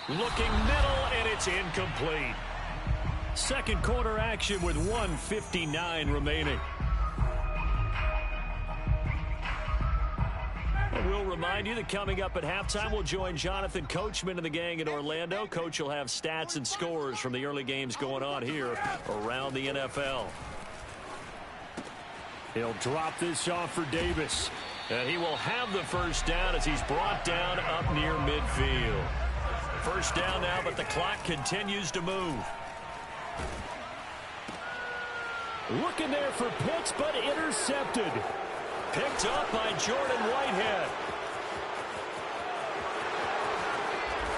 Looking middle, and it's incomplete. Second quarter action with 1:59 remaining. And we'll remind you that coming up at halftime, we'll join Jonathan Coachman and the gang in Orlando. Coach will have stats and scores from the early games going on here around the NFL. He'll drop this off for Davis. And he will have the first down as he's brought down up near midfield. First down now, but the clock continues to move. Looking there for Pitts, but intercepted. Picked up by Jordan Whitehead.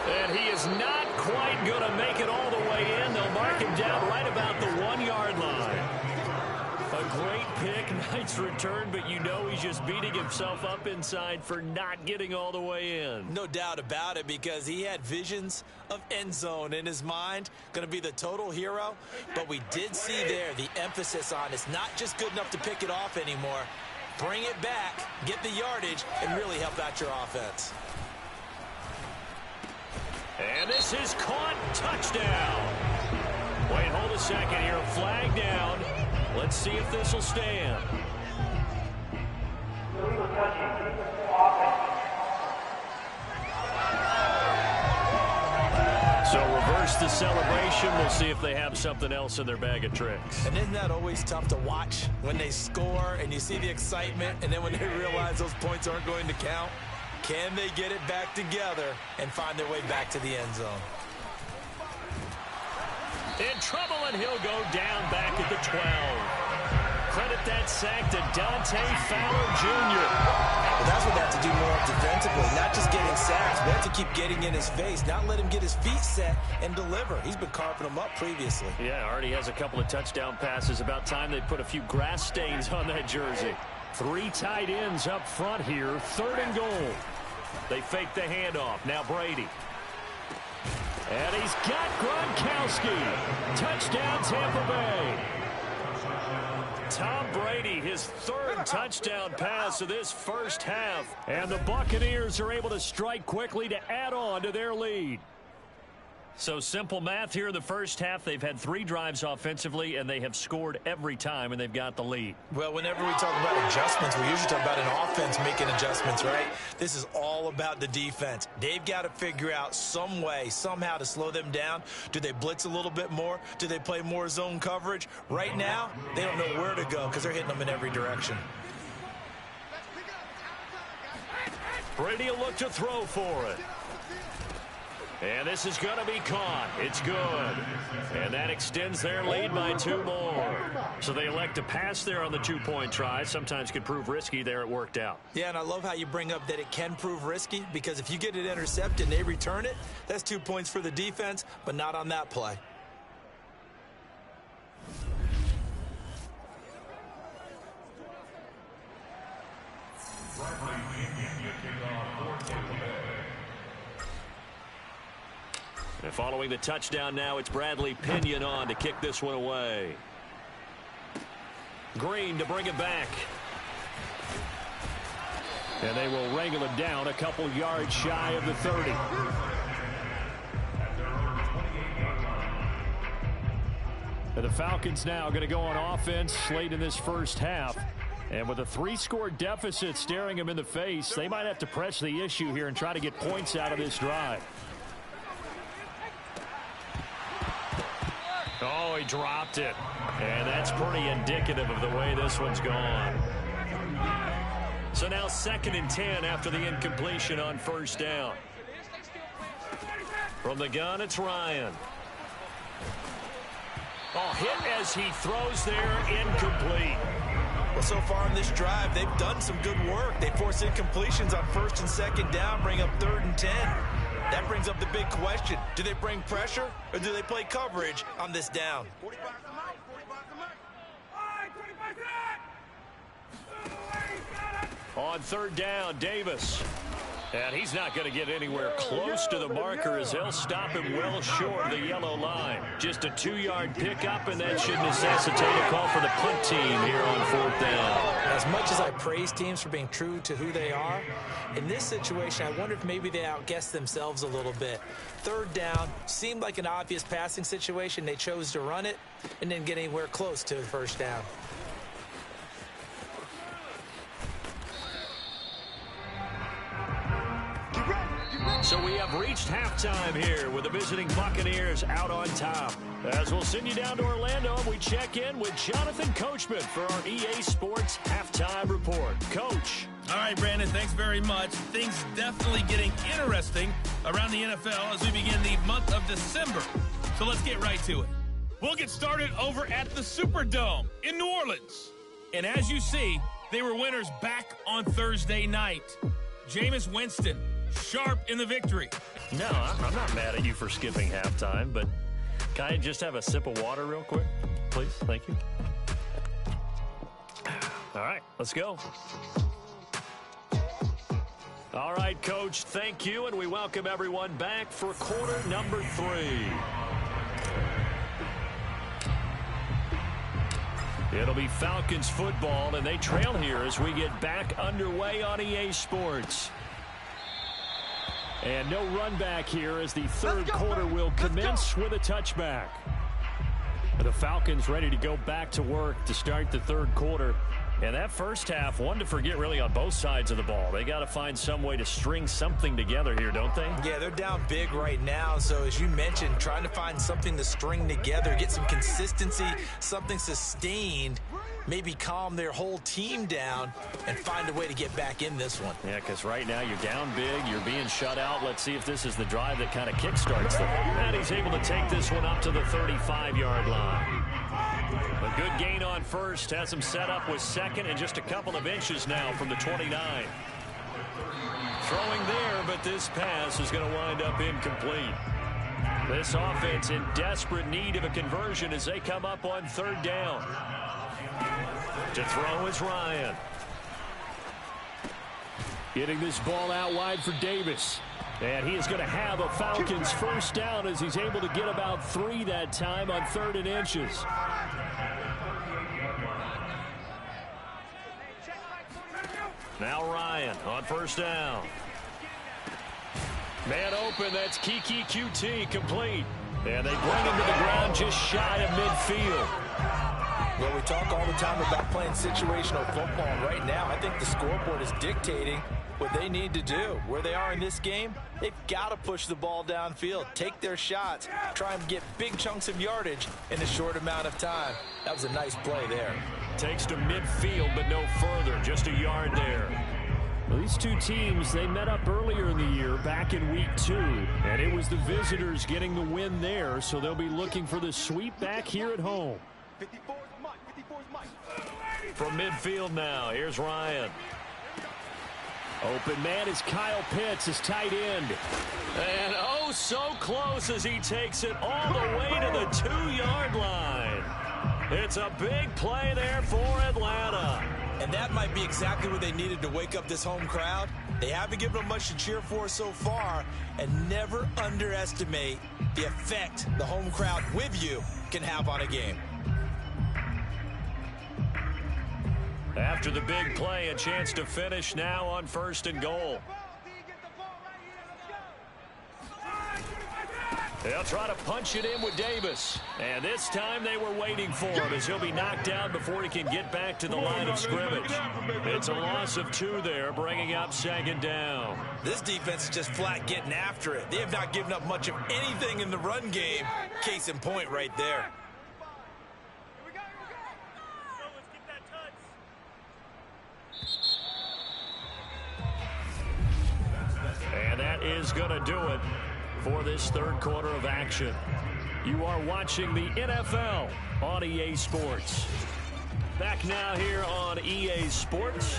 And he is not quite going to make it all the way in. They'll mark him down right about the 1-yard line. A great pick, nice return, but you know he's just beating himself up inside for not getting all the way in. No doubt about it, because he had visions of end zone in his mind. Going to be the total hero. But we did see there the emphasis on it's not just good enough to pick it off anymore. Bring it back, get the yardage, and really help out your offense. And this is caught. Touchdown. Wait, hold a second here. Flag down. Let's see if this will stand. So reverse the celebration. We'll see if they have something else in their bag of tricks. And isn't that always tough to watch when they score and you see the excitement, and then when they realize those points aren't going to count? Can they get it back together and find their way back to the end zone? In trouble, and he'll go down back at the 12. Credit that sack to Dante Fowler Jr. Well, that's what they have to do more defensively, not just getting sacks. We have to keep getting in his face, not let him get his feet set and deliver. He's been carving them up previously. Yeah, already has a couple of touchdown passes. About time they put a few grass stains on that jersey. 3 tight ends up front here, 3rd and goal. They fake the handoff. Now Brady. And he's got Gronkowski. Touchdown, Tampa Bay. Tom Brady, his 3rd touchdown pass of this first half. And the Buccaneers are able to strike quickly to add on to their lead. So simple math here in the first half. They've had 3 drives offensively, and they have scored every time, and they've got the lead. Well, whenever we talk about adjustments, we usually talk about an offense making adjustments, right? This is all about the defense. They've got to figure out some way, somehow to slow them down. Do they blitz a little bit more? Do they play more zone coverage? Right now, they don't know where to go because they're hitting them in every direction. Brady will look to throw for it. And this is going to be caught. It's good. And that extends their lead by 2 more. So they elect to pass there on the 2-point try. Sometimes could prove risky. There it worked out. Yeah, and I love how you bring up that it can prove risky, because if you get it intercepted and they return it, that's 2 points for the defense, but not on that play. And following the touchdown now, it's Bradley Pinion on to kick this one away. Green to bring it back. And they will wrangle him down a couple yards shy of the 30. And the Falcons now going to go on offense late in this first half. And with a 3-score deficit staring them in the face, they might have to press the issue here and try to get points out of this drive. Oh, he dropped it. And that's pretty indicative of the way this one's gone. So now 2nd and 10 after the incompletion on first down. From the gun, it's Ryan. Oh, hit as he throws there, incomplete. Well, so far in this drive, they've done some good work. They force incompletions on 1st and 2nd down, bring up 3rd and 10. That brings up the big question. Do they bring pressure or do they play coverage on this down? On 3rd down, Davis. And he's not going to get anywhere close to the marker as they'll stop him well short of the yellow line. Just a 2-yard pickup, and that should necessitate a call for the punt team here on 4th down. As much as I praise teams for being true to who they are, in this situation, I wonder if maybe they outguessed themselves a little bit. 3rd down seemed like an obvious passing situation. They chose to run it and didn't get anywhere close to the 1st down. So we have reached halftime here with the visiting Buccaneers out on top. As we'll send you down to Orlando, we check in with Jonathan Coachman for our EA Sports Halftime Report. Coach. All right, Brandon, thanks very much. Things definitely getting interesting around the NFL as we begin the month of December. So let's get right to it. We'll get started over at the Superdome in New Orleans. And as you see, they were winners back on Thursday night. Jameis Winston, sharp in the victory. No, I'm not mad at you for skipping halftime, but can I just have a sip of water real quick? Please, thank you. All right, let's go. All right, Coach, thank you, and we welcome everyone back for quarter number 3. It'll be Falcons football, and they trail here as we get back underway on EA Sports. And no run back here as the 3rd quarter will commence with a touchback. The Falcons ready to go back to work to start the 3rd quarter. And that first half, one to forget really on both sides of the ball. They got to find some way to string something together here, don't they? Yeah, they're down big right now. So as you mentioned, trying to find something to string together, get some consistency, something sustained, maybe calm their whole team down and find a way to get back in this one. Yeah, because right now you're down big, you're being shut out. Let's see if this is the drive that kind of kickstarts them. And he's able to take this one up to the 35-yard line. A good gain on first, has him set up with 2nd and just a couple of inches now from the 29. Throwing there, but this pass is going to wind up incomplete. This offense in desperate need of a conversion as they come up on 3rd down. To throw is Ryan. Getting this ball out wide for Davis. And he is going to have a Falcons 1st down as he's able to get about 3 that time on 3rd and inches. Now Ryan on 1st down. Man open, that's Kiki QT complete. And they bring him to the ground just shy of midfield. Well, we talk all the time about playing situational football. Right now, I think the scoreboard is dictating what they need to do. Where they are in this game, they've got to push the ball downfield, take their shots, try and get big chunks of yardage in a short amount of time. That was a nice play there. Takes to midfield, but no further, just a yard there. Well, these two teams, they met up earlier in the year, back in week 2, and it was the visitors getting the win there, so they'll be looking for the sweep back here at home. From midfield now, here's Ryan. Open man is Kyle Pitts, his tight end. And oh, so close as he takes it all the way to the 2-yard line. It's a big play there for Atlanta. And that might be exactly what they needed to wake up this home crowd. They haven't given them much to cheer for so far, and never underestimate the effect the home crowd with you can have on a game. After the big play, a chance to finish now on 1st and goal. They'll try to punch it in with Davis. And this time they were waiting for him as he'll be knocked down before he can get back to the line of scrimmage. It's a loss of 2 there, bringing up 2nd down. This defense is just flat getting after it. They have not given up much of anything in the run game. Case in point right there. And that is going to do it for this 3rd quarter of action. You are watching the NFL on EA Sports. Back now here on EA Sports.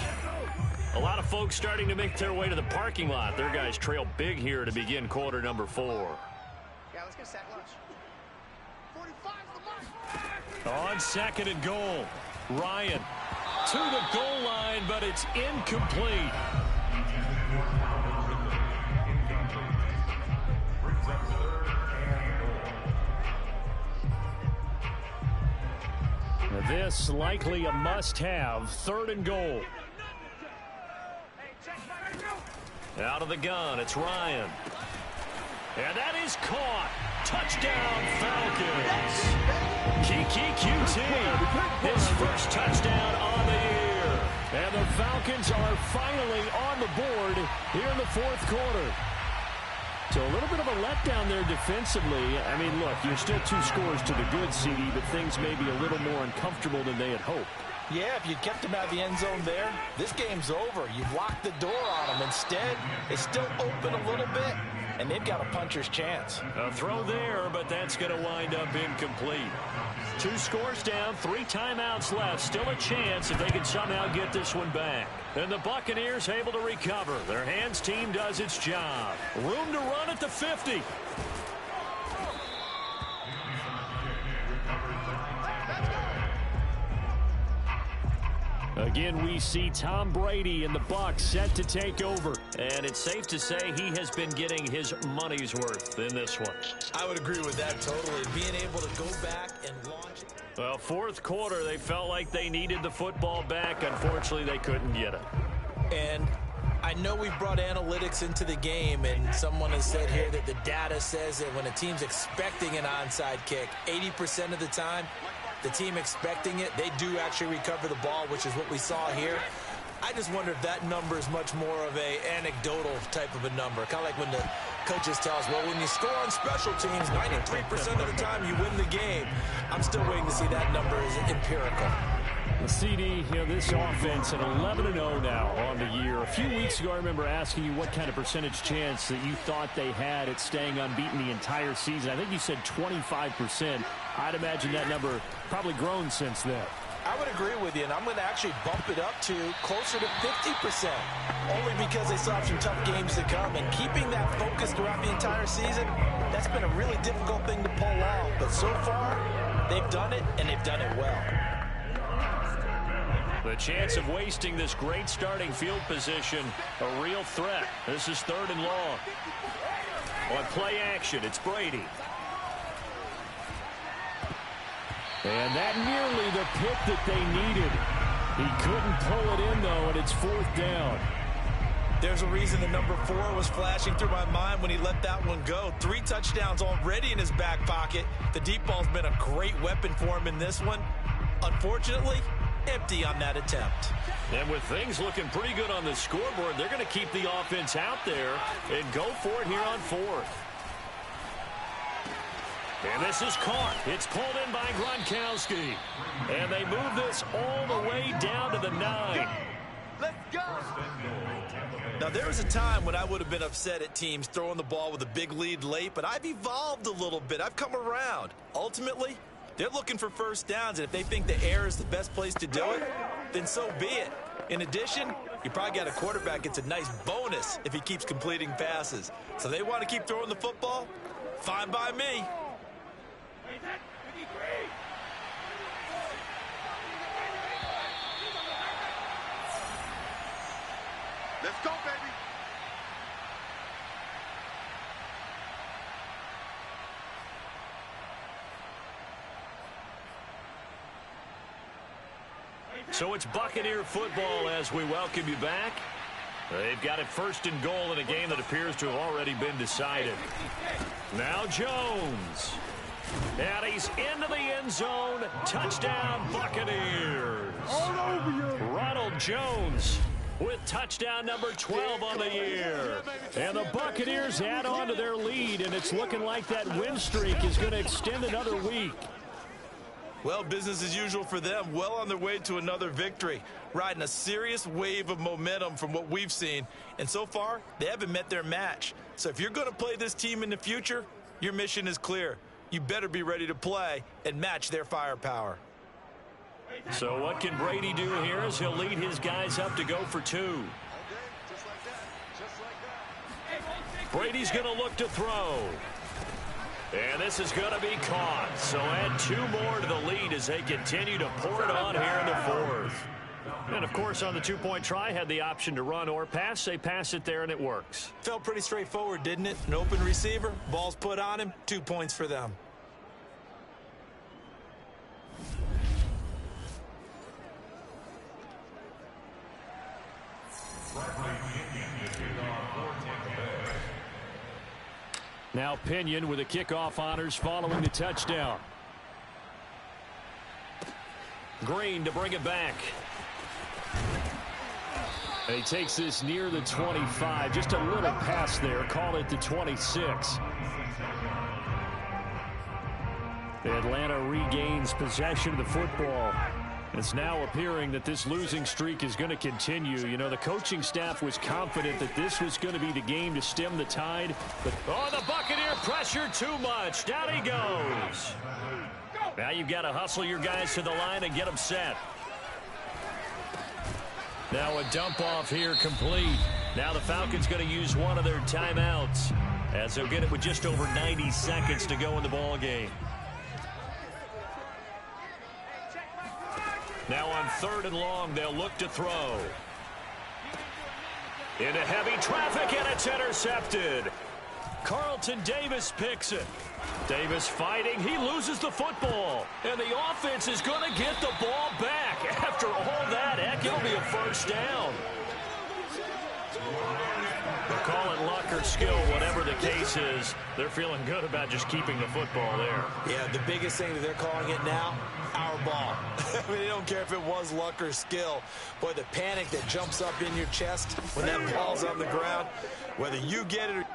A lot of folks starting to make their way to the parking lot. Their guys trail big here to begin quarter number 4. Yeah, let's get sack lunch. 45's the mark. On 2nd and goal, Ryan to the goal line, but it's incomplete. This likely a must-have. 3rd and goal. Out of the gun, it's Ryan. And that is caught. Touchdown, Falcons. Kiki QT, his first touchdown on the year. And the Falcons are finally on the board here in the 4th quarter. So a little bit of a letdown there defensively. I mean, look, you're still 2 scores to the good, CD, but things may be a little more uncomfortable than they had hoped. Yeah, if you'd kept him out of the end zone there, this game's over. You've locked the door on him. Instead, it's still open a little bit, and they've got a puncher's chance. A throw there, but that's going to wind up incomplete. 2 scores down, 3 timeouts left. Still a chance if they can somehow get this one back. And the Buccaneers able to recover. Their hands team does its job. Room to run at the 50. Again, we see Tom Brady and the Bucs set to take over. And it's safe to say he has been getting his money's worth in this one. I would agree with that totally. Being able to go back and launch. Well, 4th quarter, they felt like they needed the football back. Unfortunately, they couldn't get it. And I know we've brought analytics into the game, and someone has said here that the data says that when a team's expecting an onside kick, 80% of the time, the team expecting it, they do actually recover the ball, which is what we saw here. I just wonder if that number is much more of a anecdotal type of a number. Kind of like when the coaches tell us, well, when you score on special teams, 93% of the time you win the game. I'm still waiting to see that number as empirical. The CD, this offense at 11-0 now on the year. A few weeks ago, I remember asking you what kind of percentage chance that you thought they had at staying unbeaten the entire season. I think you said 25%. I'd imagine that number probably grown since then. I would agree with you, and I'm going to actually bump it up to closer to 50%, only because they still have some tough games to come, and keeping that focus throughout the entire season, that's been a really difficult thing to pull off. But so far, they've done it, and they've done it well. The chance of wasting this great starting field position, a real threat. This is 3rd and long. On play action, it's Brady. And that nearly the pick that they needed. He couldn't pull it in, though, and it's 4th down. There's a reason the number 4 was flashing through my mind when he let that one go. 3 touchdowns already in his back pocket. The deep ball's been a great weapon for him in this one. Unfortunately, empty on that attempt. And with things looking pretty good on the scoreboard, they're going to keep the offense out there and go for it here on 4th. And this is caught. It's pulled in by Gronkowski. And they move this all the way down to the 9. Let's go. Now, there was a time when I would have been upset at teams throwing the ball with a big lead late, but I've evolved a little bit. I've come around. Ultimately, they're looking for first downs, and if they think the air is the best place to do it, then so be it. In addition, you probably got a quarterback gets a nice bonus if he keeps completing passes. So they want to keep throwing the football? Fine by me. Let's go, baby. So it's Buccaneer football as we welcome you back. They've got it 1st and goal in a game that appears to have already been decided. Now Jones. And he's into the end zone. Touchdown, Buccaneers. Ronald Jones with touchdown number 12 on the year. And the Buccaneers add on to their lead, and it's looking like that win streak is going to extend another week. Well, business as usual for them. Well on their way to another victory. Riding a serious wave of momentum from what we've seen. And so far, they haven't met their match. So if you're going to play this team in the future, your mission is clear. You better be ready to play and match their firepower. So what can Brady do here as he'll lead his guys up to go for 2? Brady's going to look to throw. And this is going to be caught. So add 2 more to the lead as they continue to pour it on here in the 4th. And, of course, on the 2-point try, had the option to run or pass. They pass it there, and it works. Felt pretty straightforward, didn't it? An open receiver, ball's put on him, 2 points for them. Now Pinion with the kickoff honors following the touchdown. Green to bring it back. And he takes this near the 25. Just a little pass there. Call it the 26. Atlanta regains possession of the football. It's now appearing that this losing streak is going to continue. You know, the coaching staff was confident that this was going to be the game to stem the tide. But the Buccaneer pressure too much. Down he goes. Now you've got to hustle your guys to the line and get them set. Now a dump off here complete. Now the Falcons going to use one of their timeouts as they'll get it with just over 90 seconds to go in the ball game. Now on 3rd and long, they'll look to throw. Into heavy traffic, and it's intercepted. Carlton Davis picks it. Davis fighting. He loses the football. And the offense is going to get the ball back. After all that, heck, it'll be a first down. They'll call it luck or skill, whatever the case is. They're feeling good about just keeping the football there. Yeah, the biggest thing that they're calling it now, our ball. I mean, they don't care if it was luck or skill. Boy, the panic that jumps up in your chest when that ball's on the ground, whether you get it or...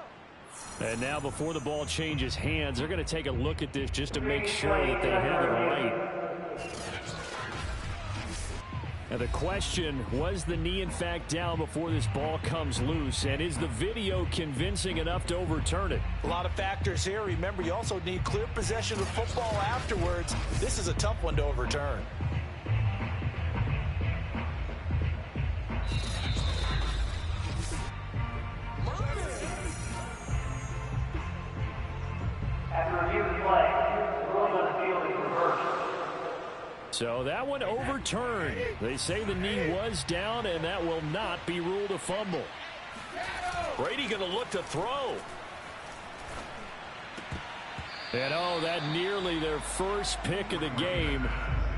And now before the ball changes hands, they're going to take a look at this just to make sure that they have it right. Now the question, was the knee in fact down before this ball comes loose? And is the video convincing enough to overturn it? A lot of factors here. Remember, you also need clear possession of football afterwards. This is a tough one to overturn. So that one overturned. They say the knee was down, and that will not be ruled a fumble. Brady going to look to throw. And that nearly their first pick of the game,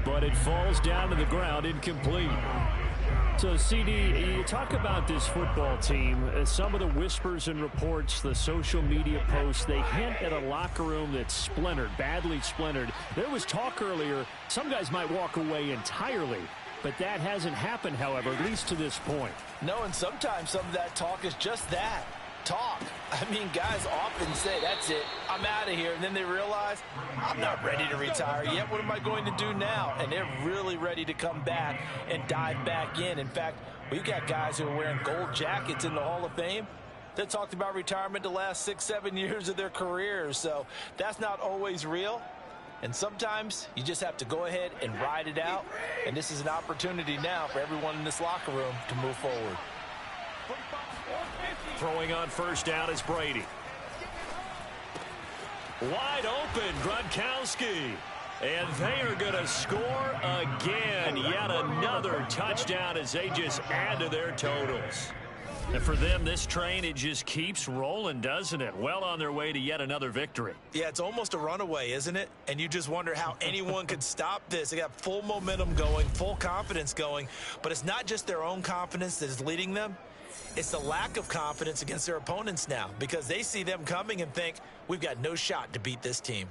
but it falls down to the ground incomplete. So, CD, you talk about this football team. Some of the whispers and reports, the social media posts, they hint at a locker room that's splintered, badly splintered. There was talk earlier, some guys might walk away entirely. But that hasn't happened, however, at least to this point. No, and sometimes some of that talk is just that. Talk. I mean, guys often say, that's it, I'm out of here. And then they realize, I'm not ready to retire yet. What am I going to do now? And they're really ready to come back and dive back in. In fact, we've got guys who are wearing gold jackets in the Hall of Fame that talked about retirement the last 6-7 years of their careers. So that's not always real. And sometimes you just have to go ahead and ride it out. And this is an opportunity now for everyone in this locker room to move forward. Throwing on first down is Brady. Wide open, Gronkowski. And they are going to score again. Yet another touchdown as they just add to their totals. And for them, this train, it just keeps rolling, doesn't it? Well on their way to yet another victory. Yeah, it's almost a runaway, isn't it? And you just wonder how anyone could stop this. They got full momentum going, full confidence going. But it's not just their own confidence that is leading them. It's the lack of confidence against their opponents now because they see them coming and think, we've got no shot to beat this team.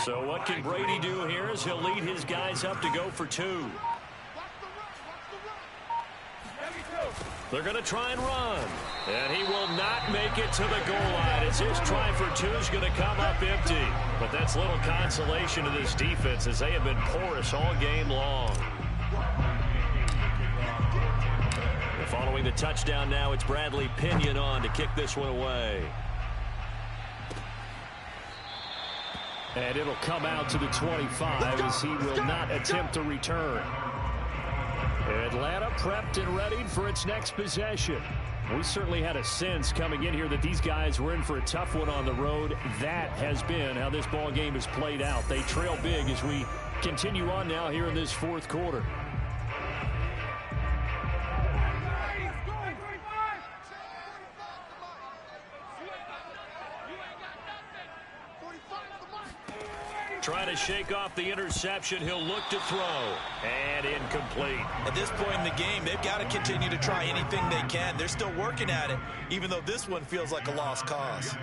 So what can Brady do here as he'll lead his guys up to go for two. They're going to try and run. And he will not make it to the goal line as his try for two is going to come up empty. But that's little consolation to this defense as they have been porous all game long. And following the touchdown now, it's Bradley Pinion on to kick this one away. And it'll come out to the 25 as he will not attempt to return. Atlanta prepped and ready for its next possession. We certainly had a sense coming in here that these guys were in for a tough one on the road. That has been how this ball game has played out. They trail big as we continue on now here in this fourth quarter. Trying to shake off the interception. He'll look to throw. And incomplete. At this point in the game, they've got to continue to try anything they can. They're still working at it, even though this one feels like a lost cause.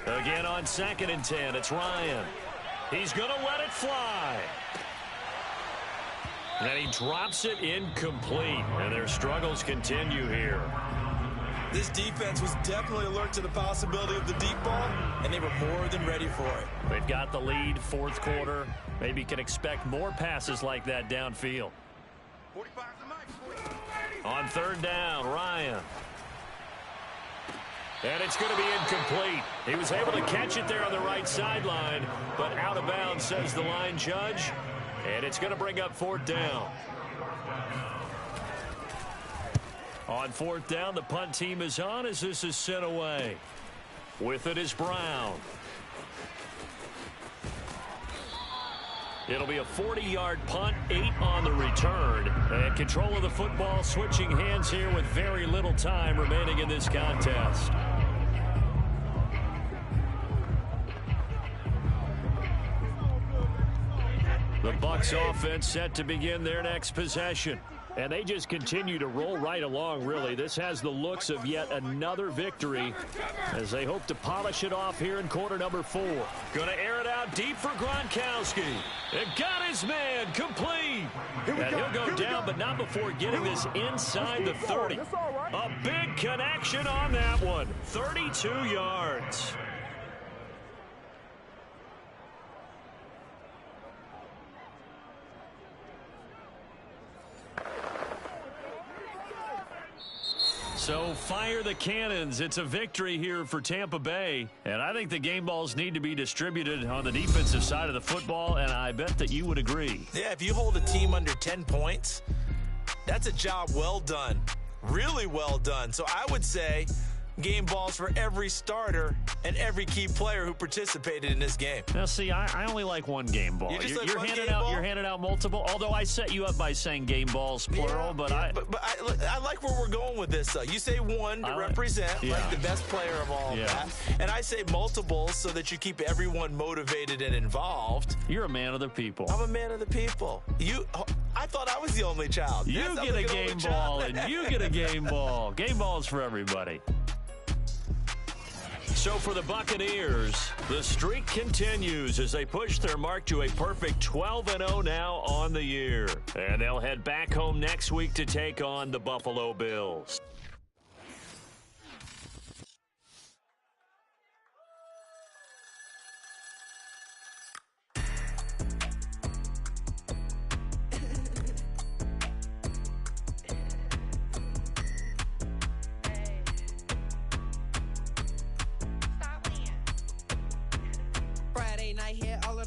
Again on 2nd and 10, it's Ryan. He's going to let it fly. And he drops it incomplete. And their struggles continue here. This defense was definitely alert to the possibility of the deep ball, and they were more than ready for it. They've got the lead, 4th quarter. Maybe can expect more passes like that downfield. On 3rd down, Ryan. And it's going to be incomplete. He was able to catch it there on the right sideline, but out of bounds, says the line judge. And it's going to bring up 4th down. On 4th down, the punt team is on as this is sent away. With it is Brown. It'll be a 40-yard punt, 8 on the return. And control of the football switching hands here with very little time remaining in this contest. The Bucs offense set to begin their next possession. And they just continue to roll right along, really. This has the looks of yet another victory as they hope to polish it off here in quarter number 4. Going to air it out deep for Gronkowski. And got his man complete. And he'll go down, but not before getting this inside the 30. A big connection on that one. 32 yards. So fire the cannons. It's a victory here for Tampa Bay. And I think the game balls need to be distributed on the defensive side of the football, and I bet that you would agree. Yeah, if you hold a team under 10 points, that's a job well done. Really well done. So I would say game balls for every starter and every key player who participated in this game. Now, see, I only like one game ball. You're handing out multiple, although I set you up by saying game balls, plural. But I like where we're going with this, though. You say one to represent like the best player of all of that. And I say multiples so that you keep everyone motivated and involved. You're a man of the people. I'm a man of the people. I thought I was the only child. You get a game ball, and you get a game ball. Game balls for everybody. So for the Buccaneers, the streak continues as they push their mark to a perfect 12-0 now on the year. And they'll head back home next week to take on the Buffalo Bills.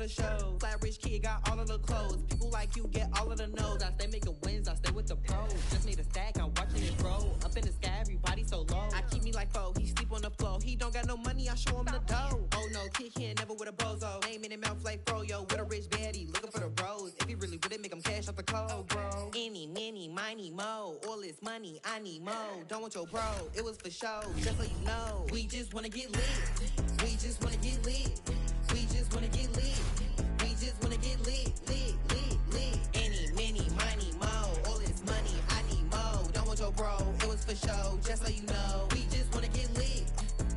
Shows. Flat rich kid got all of the clothes. People like you get all of the no's. I stay making wins, I stay with the pros. Just made a stack, I'm watching it grow. Up in the sky, everybody so low. I keep me like foe, he sleep on the floor. He don't got no money, I show him the dough. Oh no, kid can't never with a bozo. Name in his mouth like froyo. With a rich baddie, looking for the bros. If he really would it make him cash off the cold, bro. Any, many, miny, mo. All this money, I need mo. Don't want your bro, it was for show. Just so you know, we just wanna get lit. We just wanna get lit. We just wanna get lit. We just wanna get lit, lit, lit, lit. Any, many, miny, mo. All this money, I need mo. Don't want your bro, it was for show. Just so you know, we just wanna get lit.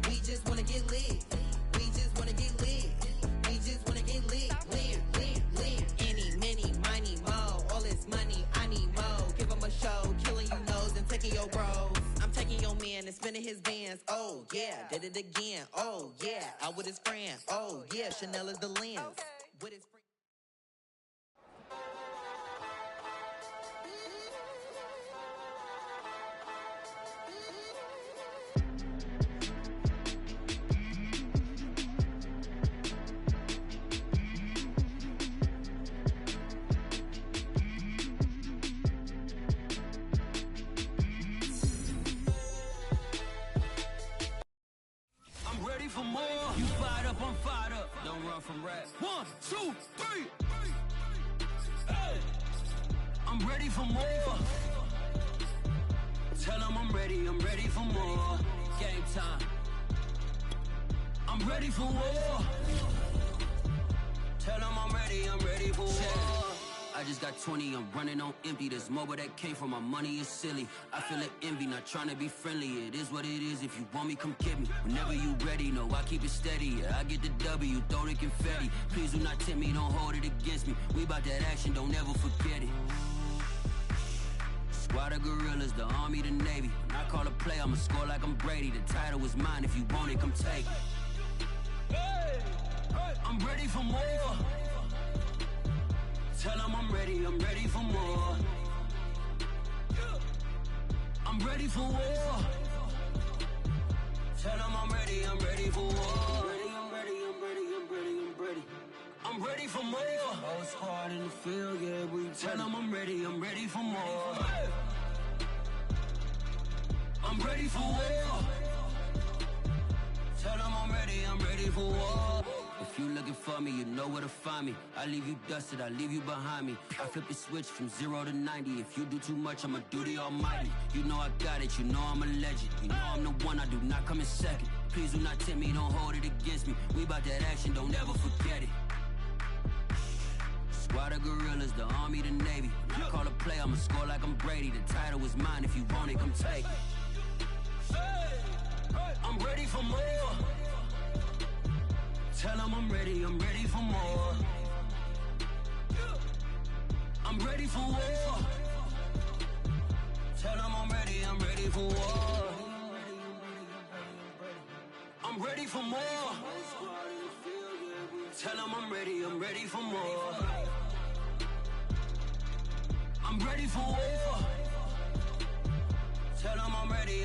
We just wanna get lit. We just wanna get lit. We just wanna get lit, lit, lit, lit. Any, many, miny, mo. All this money, I need mo. Give him a show, killing you nose and taking your bros. I'm taking your man and spinning his bands. Oh yeah, did it again. Oh yeah, out with his friend. Oh yeah, Chanel is the lens. With his friend. For more, you fired up, I'm fired up. Don't run from rap. 1, 2, 3. Hey. I'm ready for more. Tell them I'm ready for more. Game time. I'm ready for war. Tell them I'm ready for war. I just got 20, I'm running on empty. This mobile that came from my money is silly. I feel it envy, not trying to be friendly. It is what it is, if you want me, come get me. Whenever you ready, no, I keep it steady. Yeah, I get the W, throw the confetti. Please do not tempt me, don't hold it against me. We bout that action, don't ever forget it. Squad of gorillas, the army, the navy. When I call a play, I'ma score like I'm Brady. The title is mine, if you want it, come take it. I'm ready for more. Tell them I'm ready for more. I'm ready for war. Tell them I'm ready for war. I'm ready for more. Whole squad in the field, yeah, we tell them I'm ready for more. I'm ready for war. Tell them I'm ready for war. If you looking for me, you know where to find me. I leave you dusted, I leave you behind me. I flip the switch from 0 to 90. If you do too much, I'ma do the almighty. You know I got it, you know I'm a legend. You know I'm the one, I do not come in second. Please do not tempt me, don't hold it against me. We bout that action, don't ever forget it. Squad of gorillas, the army, the navy. When I call a play, I'ma score like I'm Brady. The title is mine, if you want it, come take it. I'm ready for more. Tell them I'm ready for more. I'm ready for war. Tell them I'm ready for war. I'm ready for more. Tell them I'm ready for more. I'm ready for war. Tell them I'm ready